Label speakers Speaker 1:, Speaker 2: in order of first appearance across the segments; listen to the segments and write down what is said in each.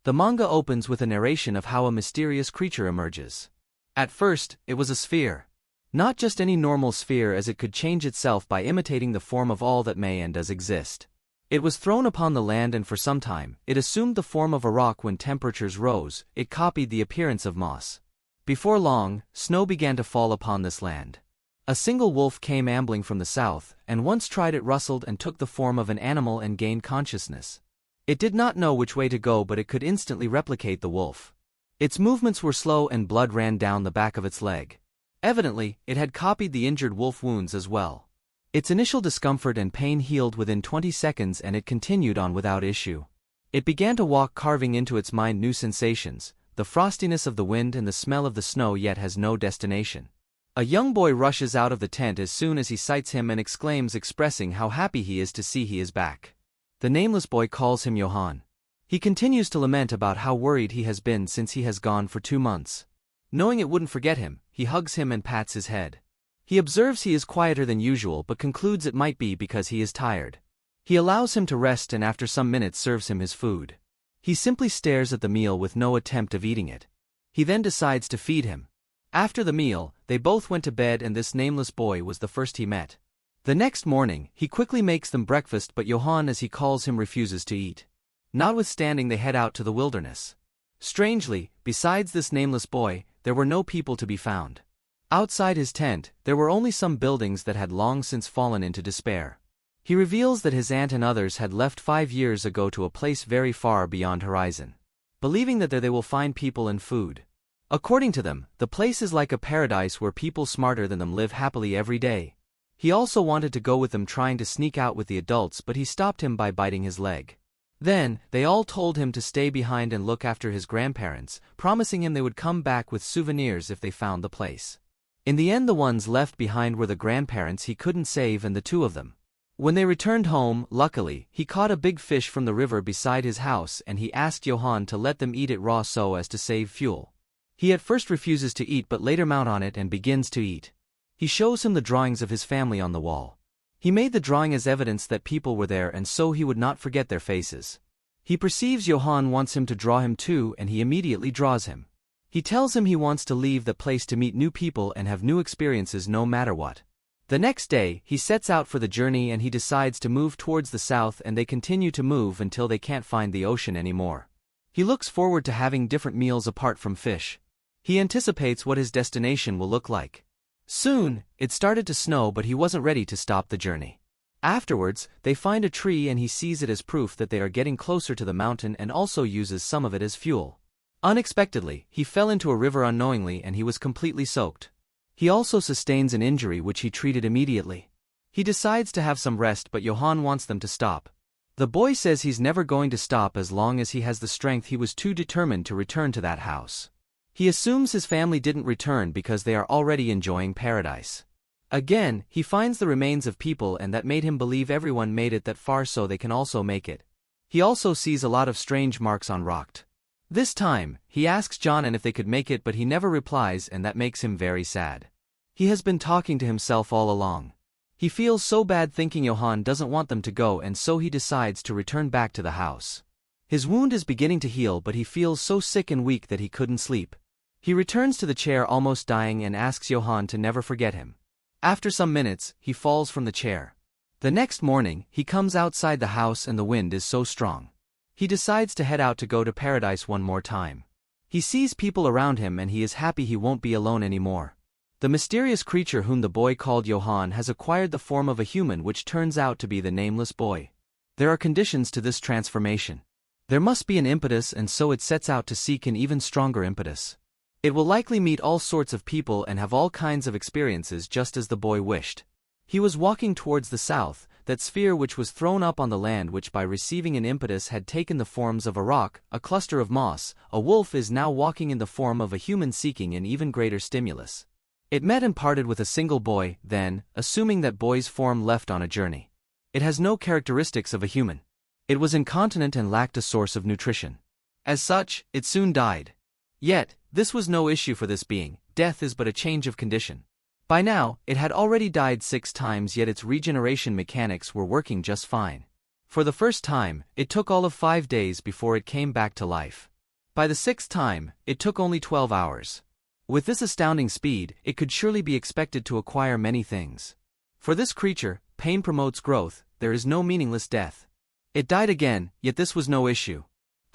Speaker 1: The manga opens with a narration of how a mysterious creature emerges. At first, it was a sphere. Not just any normal sphere, as it could change itself by imitating the form of all that may and does exist. It was thrown upon the land, and for some time, it assumed the form of a rock. When temperatures rose, it copied the appearance of moss. Before long, snow began to fall upon this land. A single wolf came ambling from the south, and once tried it rustled and took the form of an animal and gained consciousness. It did not know which way to go, but it could instantly replicate the wolf. Its movements were slow and blood ran down the back of its leg. Evidently, it had copied the injured wolf wounds as well. Its initial discomfort and pain healed within 20 seconds, and it continued on without issue. It began to walk, carving into its mind new sensations, the frostiness of the wind and the smell of the snow, yet has no destination. A young boy rushes out of the tent as soon as he sights him and exclaims, expressing how happy he is to see he is back. The nameless boy calls him Johann. He continues to lament about how worried he has been since he has gone for 2 months. Knowing it wouldn't forget him, he hugs him and pats his head. He observes he is quieter than usual, but concludes it might be because he is tired. He allows him to rest, and after some minutes serves him his food. He simply stares at the meal with no attempt of eating it. He then decides to feed him. After the meal, they both went to bed, and this nameless boy was the first he met. The next morning, he quickly makes them breakfast, but Johann, as he calls him, refuses to eat. Notwithstanding, they head out to the wilderness. Strangely, besides this nameless boy, there were no people to be found. Outside his tent, there were only some buildings that had long since fallen into despair. He reveals that his aunt and others had left 5 years ago to a place very far beyond horizon, believing that there they will find people and food. According to them, the place is like a paradise where people smarter than them live happily every day. He also wanted to go with them, trying to sneak out with the adults, but he stopped him by biting his leg. Then, they all told him to stay behind and look after his grandparents, promising him they would come back with souvenirs if they found the place. In the end, the ones left behind were the grandparents he couldn't save and the 2 of them. When they returned home, luckily, he caught a big fish from the river beside his house, and he asked Johann to let them eat it raw so as to save fuel. He at first refuses to eat, but later mounts on it and begins to eat. He shows him the drawings of his family on the wall. He made the drawing as evidence that people were there, and so he would not forget their faces. He perceives Johann wants him to draw him too, and he immediately draws him. He tells him he wants to leave the place to meet new people and have new experiences no matter what. The next day, he sets out for the journey, and he decides to move towards the south, and they continue to move until they can't find the ocean anymore. He looks forward to having different meals apart from fish. He anticipates what his destination will look like. Soon, it started to snow, but he wasn't ready to stop the journey. Afterwards, they find a tree, and he sees it as proof that they are getting closer to the mountain, and also uses some of it as fuel. Unexpectedly, he fell into a river unknowingly, and he was completely soaked. He also sustains an injury which he treated immediately. He decides to have some rest, but Johann wants them to stop. The boy says he's never going to stop as long as he has the strength. He was too determined to return to that house. He assumes his family didn't return because they are already enjoying paradise. Again, he finds the remains of people, and that made him believe everyone made it that far, so they can also make it. He also sees a lot of strange marks on rock. This time, he asks John if they could make it, but he never replies, and that makes him very sad. He has been talking to himself all along. He feels so bad thinking Johann doesn't want them to go, and so he decides to return back to the house. His wound is beginning to heal, but he feels so sick and weak that he couldn't sleep. He returns to the chair almost dying and asks Johann to never forget him. After some minutes, he falls from the chair. The next morning, he comes outside the house and the wind is so strong. He decides to head out to go to paradise one more time. He sees people around him, and he is happy he won't be alone anymore. The mysterious creature whom the boy called Johann has acquired the form of a human, which turns out to be the nameless boy. There are conditions to this transformation. There must be an impetus, and so it sets out to seek an even stronger impetus. It will likely meet all sorts of people and have all kinds of experiences, just as the boy wished. He was walking towards the south, that sphere which was thrown up on the land, which by receiving an impetus had taken the forms of a rock, a cluster of moss. A wolf is now walking in the form of a human, seeking an even greater stimulus. It met and parted with a single boy, then, assuming that boy's form, left on a journey. It has no characteristics of a human. It was incontinent and lacked a source of nutrition. As such, it soon died. Yet, this was no issue for this being. Death is but a change of condition. By now, it had already died 6 times, yet its regeneration mechanics were working just fine. For the first time, it took all of 5 days before it came back to life. By the sixth time, it took only 12 hours. With this astounding speed, it could surely be expected to acquire many things. For this creature, pain promotes growth, there is no meaningless death. It died again, yet this was no issue.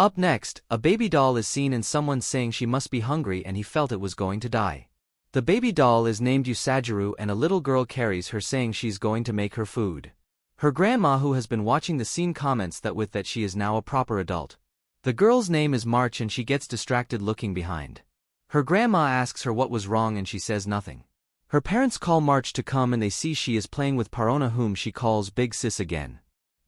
Speaker 1: Up next, a baby doll is seen and someone saying she must be hungry and he felt it was going to die. The baby doll is named Usajiru and a little girl carries her saying she's going to make her food. Her grandma who has been watching the scene comments that she is now a proper adult. The girl's name is March and she gets distracted looking behind. Her grandma asks her what was wrong and she says nothing. Her parents call March to come and they see she is playing with Parona whom she calls Big Sis again.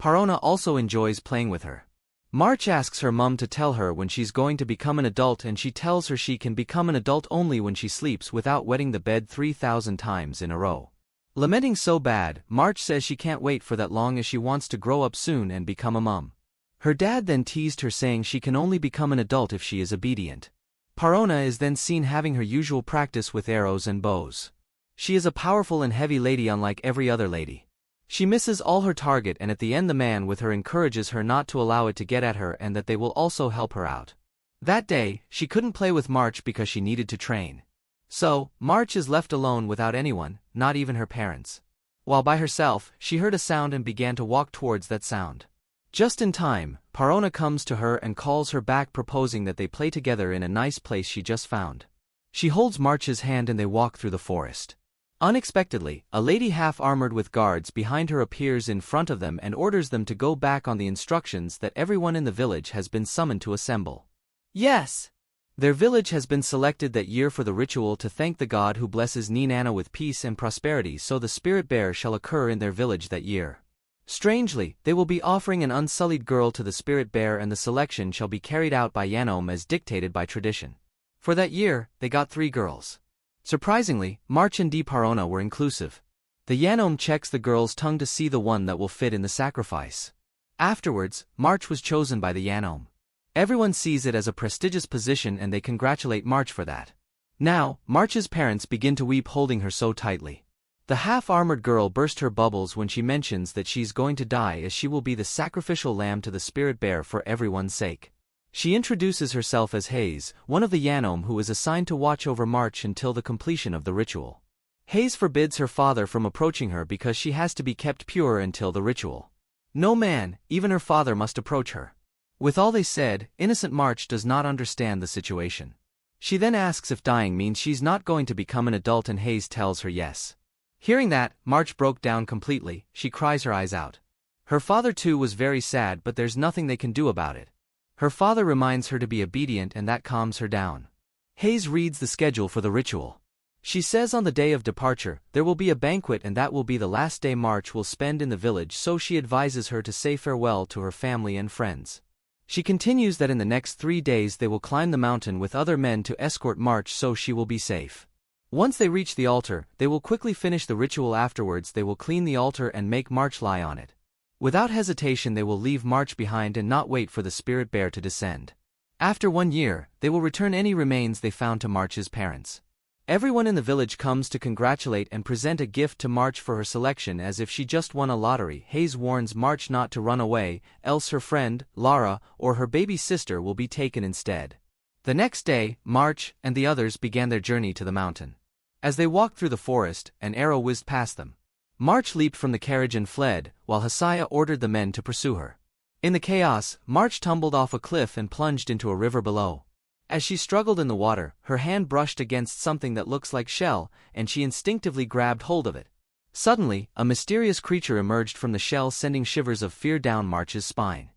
Speaker 1: Parona also enjoys playing with her. March asks her mum to tell her when she's going to become an adult and she tells her she can become an adult only when she sleeps without wetting the bed 3,000 times in a row. Lamenting so bad, March says she can't wait for that long as she wants to grow up soon and become a mum. Her dad then teased her saying she can only become an adult if she is obedient. Parona is then seen having her usual practice with arrows and bows. She is a powerful and heavy lady unlike every other lady. She misses all her target and at the end the man with her encourages her not to allow it to get at her and that they will also help her out. That day, she couldn't play with March because she needed to train. So, March is left alone without anyone, not even her parents. While by herself, she heard a sound and began to walk towards that sound. Just in time, Parona comes to her and calls her back proposing that they play together in a nice place she just found. She holds March's hand and they walk through the forest. Unexpectedly, a lady half-armored with guards behind her appears in front of them and orders them to go back on the instructions that everyone in the village has been summoned to assemble. Yes! Their village has been selected that year for the ritual to thank the god who blesses Ninana with peace and prosperity, so the spirit bear shall occur in their village that year. Strangely, they will be offering an unsullied girl to the spirit bear and the selection shall be carried out by Yanome as dictated by tradition. For that year, they got 3 girls. Surprisingly, March and Parona were inclusive. The Yanome checks the girl's tongue to see the one that will fit in the sacrifice. Afterwards, March was chosen by the Yanome. Everyone sees it as a prestigious position and they congratulate March for that. Now, March's parents begin to weep holding her so tightly. The half-armored girl burst her bubbles when she mentions that she's going to die as she will be the sacrificial lamb to the spirit bear for everyone's sake. She introduces herself as Hayes, one of the Yanome who is assigned to watch over March until the completion of the ritual. Hayes forbids her father from approaching her because she has to be kept pure until the ritual. No man, even her father, must approach her. With all they said, innocent March does not understand the situation. She then asks if dying means she's not going to become an adult and Hayes tells her yes. Hearing that, March broke down completely, she cries her eyes out. Her father too was very sad but there's nothing they can do about it. Her father reminds her to be obedient and that calms her down. Hayes reads the schedule for the ritual. She says on the day of departure, there will be a banquet and that will be the last day March will spend in the village, so she advises her to say farewell to her family and friends. She continues that in the next 3 days they will climb the mountain with other men to escort March so she will be safe. Once they reach the altar, they will quickly finish the ritual. Afterwards they will clean the altar and make March lie on it. Without hesitation they will leave March behind and not wait for the spirit bear to descend. After 1 year, they will return any remains they found to March's parents. Everyone in the village comes to congratulate and present a gift to March for her selection as if she just won a lottery. Hayes warns March not to run away, else her friend, Lara, or her baby sister will be taken instead. The next day, March and the others began their journey to the mountain. As they walked through the forest, an arrow whizzed past them. March leaped from the carriage and fled, while Hasaya ordered the men to pursue her. In the chaos, March tumbled off a cliff and plunged into a river below. As she struggled in the water, her hand brushed against something that looks like shell, and she instinctively grabbed hold of it. Suddenly, a mysterious creature emerged from the shell, sending shivers of fear down March's spine.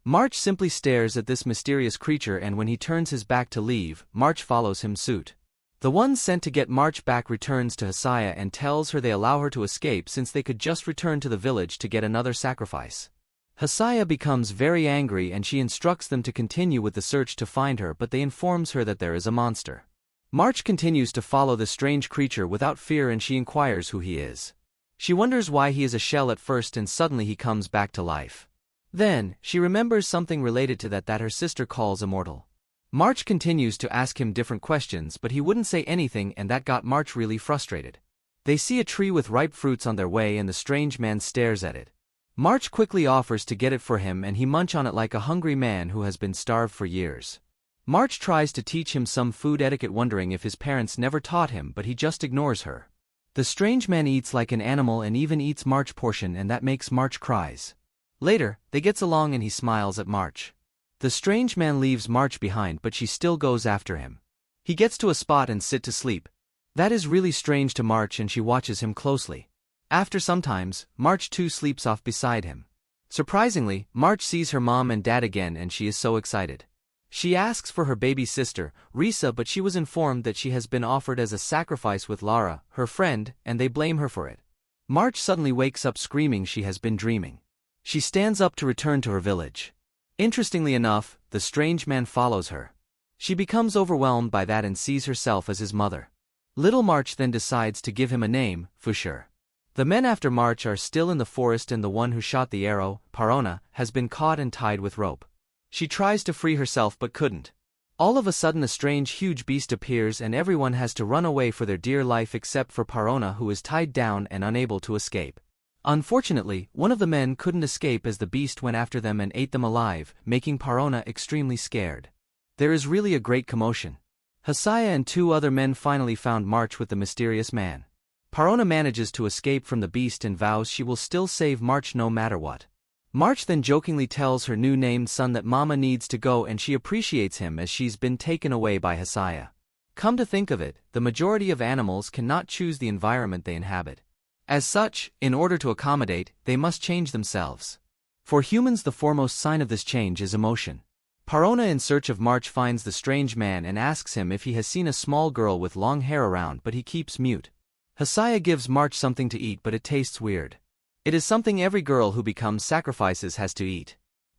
Speaker 1: March simply stares at this mysterious creature, and when he turns his back to leave, March follows him suit. The one sent to get March back returns to Hasaya and tells her they allow her to escape since they could just return to the village to get another sacrifice. Hasaya becomes very angry and she instructs them to continue with the search to find her, but they informs her that there is a monster. March continues to follow the strange creature without fear and she inquires who he is. She wonders why he is a shell at first and suddenly he comes back to life. Then, she remembers something related to that her sister calls immortal. March continues to ask him different questions but he wouldn't say anything and that got March really frustrated. They see a tree with ripe fruits on their way and the strange man stares at it. March quickly offers to get it for him and he munch on it like a hungry man who has been starved for years. March tries to teach him some food etiquette, wondering if his parents never taught him, but he just ignores her. The strange man eats like an animal and even eats March's portion, and that makes March cries. Later, they gets along and he smiles at March. The strange man leaves March behind, but she still goes after him. He gets to a spot and sit to sleep. That is really strange to March, and she watches him closely. After some times, March too sleeps off beside him. Surprisingly, March sees her mom and dad again and she is so excited. She asks for her baby sister, Risa, but she was informed that she has been offered as a sacrifice with Lara, her friend, and they blame her for it. March suddenly wakes up screaming she has been dreaming. She stands up to return to her village. Interestingly enough, the strange man follows her. She becomes overwhelmed by that and sees herself as his mother. Little March then decides to give him a name, Fushur. The men after March are still in the forest, and the one who shot the arrow, Parona, has been caught and tied with rope. She tries to free herself but couldn't. All of a sudden a strange huge beast appears and everyone has to run away for their dear life except for Parona, who is tied down and unable to escape. Unfortunately, one of the men couldn't escape as the beast went after them and ate them alive, making Parona extremely scared. There is really a great commotion. Hasaya and 2 other men finally found March with the mysterious man. Parona manages to escape from the beast and vows she will still save March no matter what. March then jokingly tells her new named son that Mama needs to go and she appreciates him as she's been taken away by Hasaya. Come to think of it, the majority of animals cannot choose the environment they inhabit. As such, in order to accommodate, they must change themselves. For humans, the foremost sign of this change is emotion. Parona in search of March finds the strange man and asks him if he has seen a small girl with long hair around, but he keeps mute. Hasaya gives March something to eat, but it tastes weird. It is something every girl who becomes sacrifices has to eat.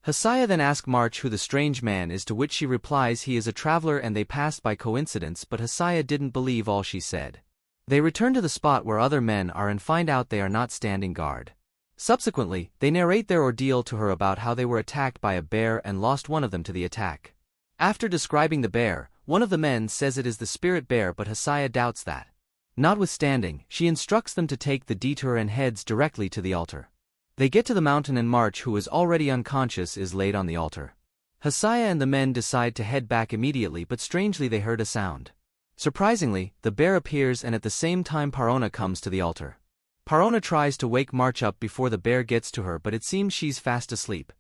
Speaker 1: Hasaya then asks March who the strange man is, to which she replies he is a traveler and they passed by coincidence, but Hasaya didn't believe all she said. They return to the spot where other men are and find out they are not standing guard. Subsequently, they narrate their ordeal to her about how they were attacked by a bear and lost one of them to the attack. After describing the bear, one of the men says it is the spirit bear, but Hasaya doubts that. Notwithstanding, she instructs them to take the detour and heads directly to the altar. They get to the mountain and March, who is already unconscious, is laid on the altar. Hasaya and the men decide to head back immediately, but strangely they heard a sound. Surprisingly, the bear appears and at the same time Parona comes to the altar. Parona tries to wake March up before the bear gets to her, but it seems she's fast asleep.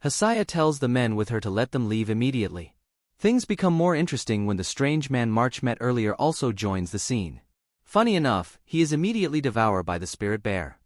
Speaker 1: Hasaya tells the men with her to let them leave immediately. Things become more interesting when the strange man March met earlier also joins the scene. Funny enough, he is immediately devoured by the spirit bear.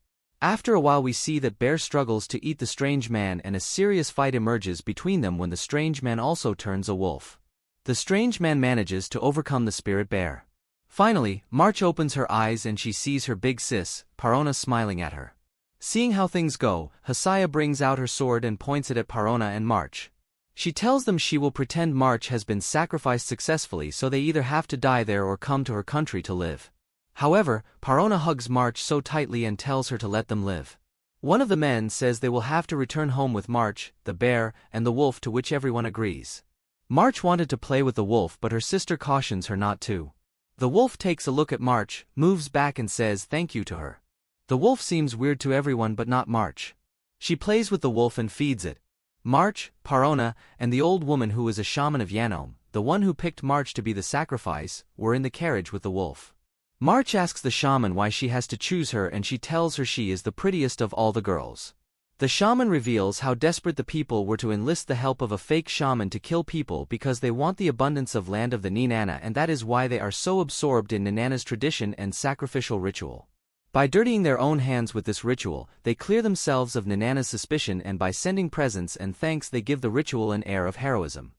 Speaker 1: After a while we see that bear struggles to eat the strange man and a serious fight emerges between them when the strange man also turns a wolf. The strange man manages to overcome the spirit bear. Finally, March opens her eyes and she sees her big sis, Parona, smiling at her. Seeing how things go, Hasaya brings out her sword and points it at Parona and March. She tells them she will pretend March has been sacrificed successfully, so they either have to die there or come to her country to live. However, Parona hugs March so tightly and tells her to let them live. One of the men says they will have to return home with March, the bear, and the wolf, to which everyone agrees. March wanted to play with the wolf, but her sister cautions her not to. The wolf takes a look at March, moves back and says thank you to her. The wolf seems weird to everyone but not March. She plays with the wolf and feeds it. March, Parona, and the old woman who is a shaman of Yanome, the one who picked March to be the sacrifice, were in the carriage with the wolf. March asks the shaman why she has to choose her and she tells her she is the prettiest of all the girls. The shaman reveals how desperate the people were to enlist the help of a fake shaman to kill people because they want the abundance of land of the Ninana, and that is why they are so absorbed in Ninana's tradition and sacrificial ritual. By dirtying their own hands with this ritual, they clear themselves of Ninana's suspicion, and by sending presents and thanks they give the ritual an air of heroism.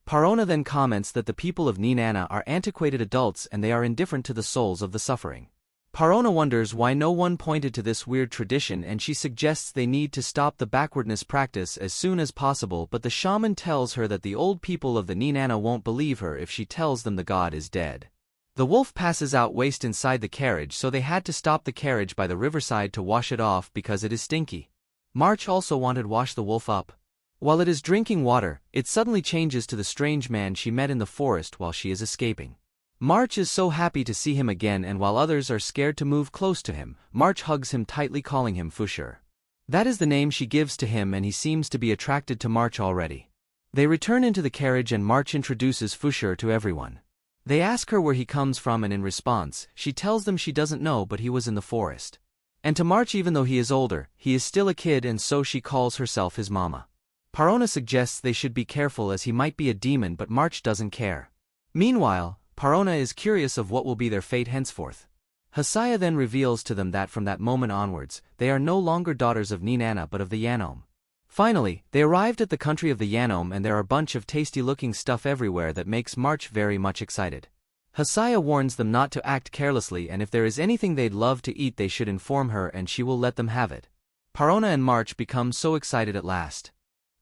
Speaker 1: Parona then comments that the people of Ninana are antiquated adults and they are indifferent to the souls of the suffering. Parona wonders why no one pointed to this weird tradition and she suggests they need to stop the backwardness practice as soon as possible, but the shaman tells her that the old people of the Ninana won't believe her if she tells them the god is dead. The wolf passes out waste inside the carriage, so they had to stop the carriage by the riverside to wash it off because it is stinky. March also wanted to wash the wolf up. While it is drinking water, it suddenly changes to the strange man she met in the forest while she is escaping. March is so happy to see him again, and while others are scared to move close to him, March hugs him tightly, calling him Fushur. That is the name she gives to him, and he seems to be attracted to March already. They return into the carriage and March introduces Fushur to everyone. They ask her where he comes from and in response, she tells them she doesn't know but he was in the forest. And to March, even though he is older, he is still a kid and so she calls herself his mama. Parona suggests they should be careful as he might be a demon but March doesn't care. Meanwhile, Parona is curious of what will be their fate henceforth. Hasaya then reveals to them that from that moment onwards, they are no longer daughters of Ninana but of the Yanome. Finally, they arrived at the country of the Yanome and there are a bunch of tasty-looking stuff everywhere that makes March very much excited. Hasaya warns them not to act carelessly and if there is anything they'd love to eat they should inform her and she will let them have it. Parona and March become so excited at last.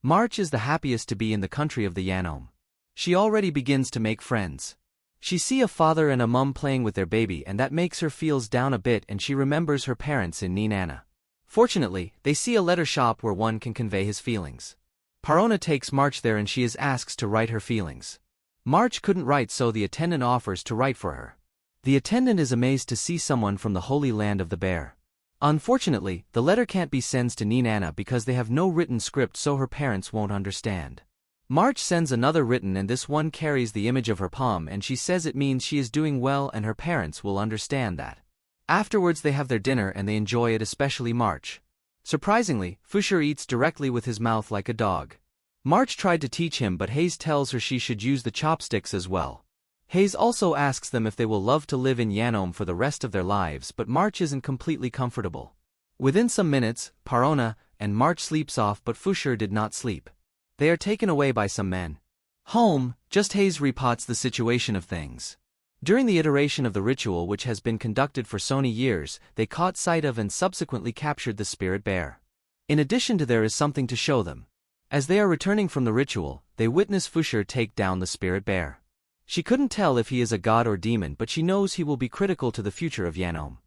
Speaker 1: March is the happiest to be in the country of the Yanome. She already begins to make friends. She see a father and a mum playing with their baby and that makes her feels down a bit and she remembers her parents in Ninana. Fortunately, they see a letter shop where one can convey his feelings. Parona takes March there and she is asked to write her feelings. March couldn't write so the attendant offers to write for her. The attendant is amazed to see someone from the holy land of the bear. Unfortunately, the letter can't be sent to Ninana because they have no written script so her parents won't understand. March sends another written and this one carries the image of her palm and she says it means she is doing well and her parents will understand that. Afterwards they have their dinner and they enjoy it, especially March. Surprisingly, Fushur eats directly with his mouth like a dog. March tried to teach him but Hayes tells her she should use the chopsticks as well. Hayes also asks them if they will love to live in Yanome for the rest of their lives but March isn't completely comfortable. Within some minutes, Parona and March sleeps off but Fushur did not sleep. They are taken away by some men. Home, just Hayes repots the situation of things. During the iteration of the ritual which has been conducted for so many years, they caught sight of and subsequently captured the spirit bear. In addition to there is something to show them. As they are returning from the ritual, they witness Fushur take down the spirit bear. She couldn't tell if he is a god or demon but she knows he will be critical to the future of Yanome.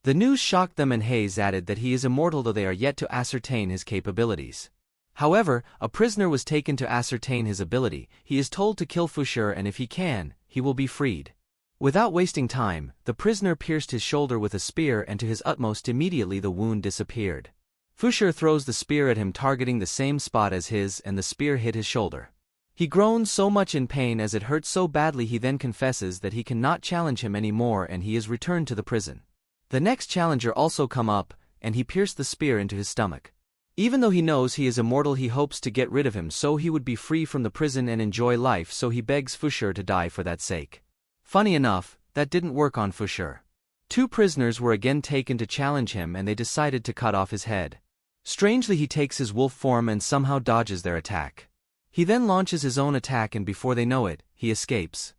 Speaker 1: The news shocked them and Hayes added that he is immortal though they are yet to ascertain his capabilities. However, a prisoner was taken to ascertain his ability. He is told to kill Fushur and if he can, he will be freed. Without wasting time, the prisoner pierced his shoulder with a spear and to his utmost immediately the wound disappeared. Fushur throws the spear at him targeting the same spot as his and the spear hit his shoulder. He groans so much in pain as it hurts so badly he then confesses that he cannot challenge him anymore and he is returned to the prison. The next challenger also come up and he pierced the spear into his stomach. Even though he knows he is immortal he hopes to get rid of him so he would be free from the prison and enjoy life so he begs Fushur to die for that sake. Funny enough, that didn't work on Fushur. Two prisoners were again taken to challenge him and they decided to cut off his head. Strangely he takes his wolf form and somehow dodges their attack. He then launches his own attack and before they know it, he escapes.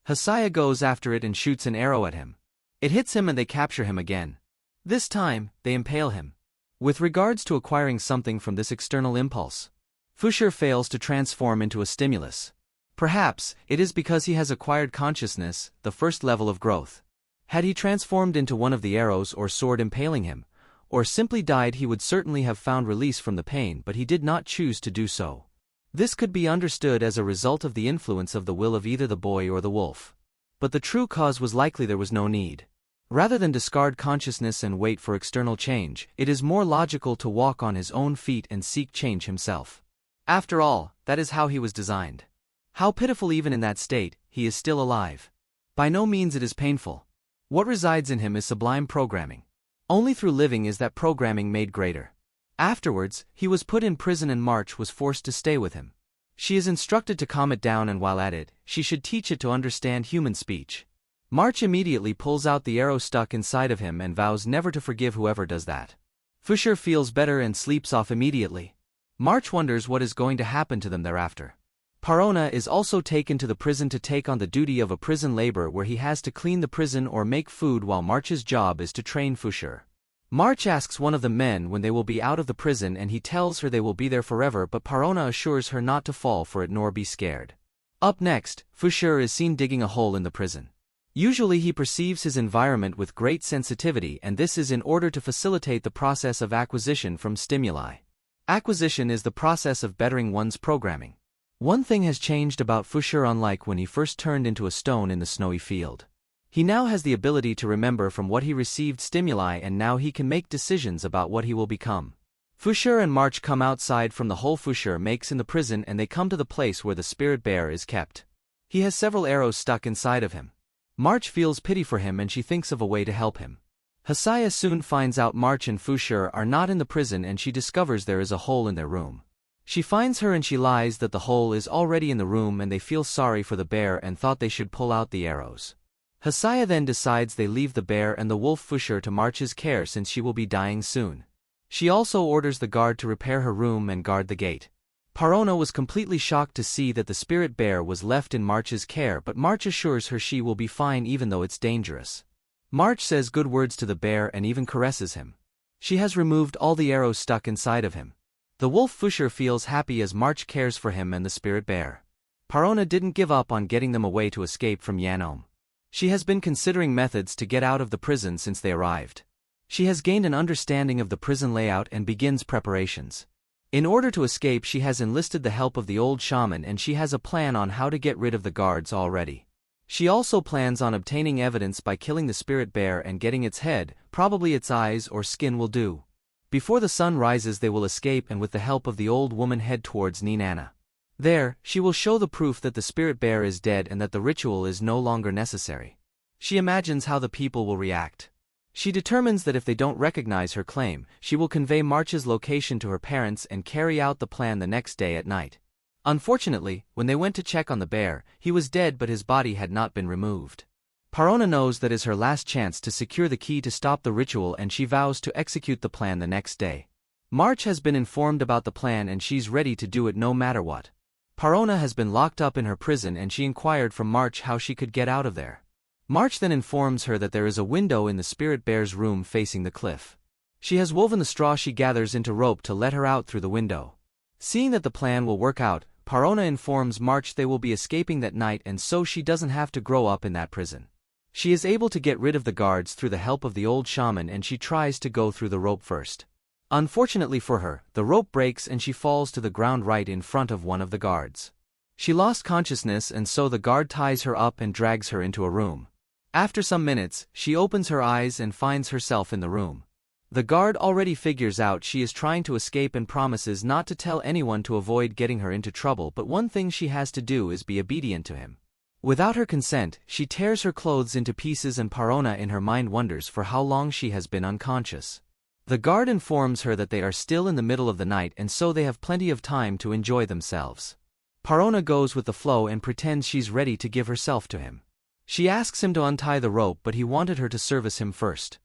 Speaker 1: Hasaya goes after it and shoots an arrow at him. It hits him and they capture him again. This time, they impale him. With regards to acquiring something from this external impulse, Fushur fails to transform into a stimulus. Perhaps, it is because he has acquired consciousness, the first level of growth. Had he transformed into one of the arrows or sword impaling him, or simply died he would certainly have found release from the pain but he did not choose to do so. This could be understood as a result of the influence of the will of either the boy or the wolf. But the true cause was likely there was no need. Rather than discard consciousness and wait for external change, it is more logical to walk on his own feet and seek change himself. After all, that is how he was designed. How pitiful even in that state, he is still alive. By no means it is painful. What resides in him is sublime programming. Only through living is that programming made greater. Afterwards, he was put in prison and March was forced to stay with him. She is instructed to calm it down and while at it, she should teach it to understand human speech. March immediately pulls out the arrow stuck inside of him and vows never to forgive whoever does that. Fushur feels better and sleeps off immediately. March wonders what is going to happen to them thereafter. Parona is also taken to the prison to take on the duty of a prison labor where he has to clean the prison or make food while March's job is to train Fushur. March asks one of the men when they will be out of the prison and he tells her they will be there forever but Parona assures her not to fall for it nor be scared. Up next, Fushur is seen digging a hole in the prison. Usually he perceives his environment with great sensitivity and this is in order to facilitate the process of acquisition from stimuli. Acquisition is the process of bettering one's programming. One thing has changed about Fushur unlike when he first turned into a stone in the snowy field. He now has the ability to remember from what he received stimuli and now he can make decisions about what he will become. Fushur and March come outside from the hole Fushur makes in the prison and they come to the place where the spirit bear is kept. He has several arrows stuck inside of him. March feels pity for him and she thinks of a way to help him. Hasaya soon finds out March and Fushur are not in the prison and she discovers there is a hole in their room. She finds her and she lies that the hole is already in the room and they feel sorry for the bear and thought they should pull out the arrows. Hasaya then decides they leave the bear and the wolf Fushur to March's care since she will be dying soon. She also orders the guard to repair her room and guard the gate. Parona was completely shocked to see that the spirit bear was left in March's care, but March assures her she will be fine even though it's dangerous. March says good words to the bear and even caresses him. She has removed all the arrows stuck inside of him. The wolf Fushur feels happy as March cares for him and the spirit bear. Parona didn't give up on getting them away to escape from Yanome. She has been considering methods to get out of the prison since they arrived. She has gained an understanding of the prison layout and begins preparations. In order to escape, she has enlisted the help of the old shaman and she has a plan on how to get rid of the guards already. She also plans on obtaining evidence by killing the spirit bear and getting its head, probably its eyes or skin will do. Before the sun rises they will escape and with the help of the old woman head towards Ninana. There, she will show the proof that the spirit bear is dead and that the ritual is no longer necessary. She imagines how the people will react. She determines that if they don't recognize her claim, she will convey March's location to her parents and carry out the plan the next day at night. Unfortunately, when they went to check on the bear, he was dead but his body had not been removed. Parona knows that is her last chance to secure the key to stop the ritual and she vows to execute the plan the next day. March has been informed about the plan and she's ready to do it no matter what. Parona has been locked up in her prison and she inquired from March how she could get out of there. March then informs her that there is a window in the spirit bear's room facing the cliff. She has woven the straw she gathers into rope to let her out through the window. Seeing that the plan will work out, Parona informs March they will be escaping that night and so she doesn't have to grow up in that prison. She is able to get rid of the guards through the help of the old shaman and she tries to go through the rope first. Unfortunately for her, the rope breaks and she falls to the ground right in front of one of the guards. She lost consciousness and so the guard ties her up and drags her into a room. After some minutes, she opens her eyes and finds herself in the room. The guard already figures out she is trying to escape and promises not to tell anyone to avoid getting her into trouble, but one thing she has to do is be obedient to him. Without her consent, she tears her clothes into pieces and Parona in her mind wonders for how long she has been unconscious. The guard informs her that they are still in the middle of the night and so they have plenty of time to enjoy themselves. Parona goes with the flow and pretends she's ready to give herself to him. She asks him to untie the rope but he wanted her to service him first.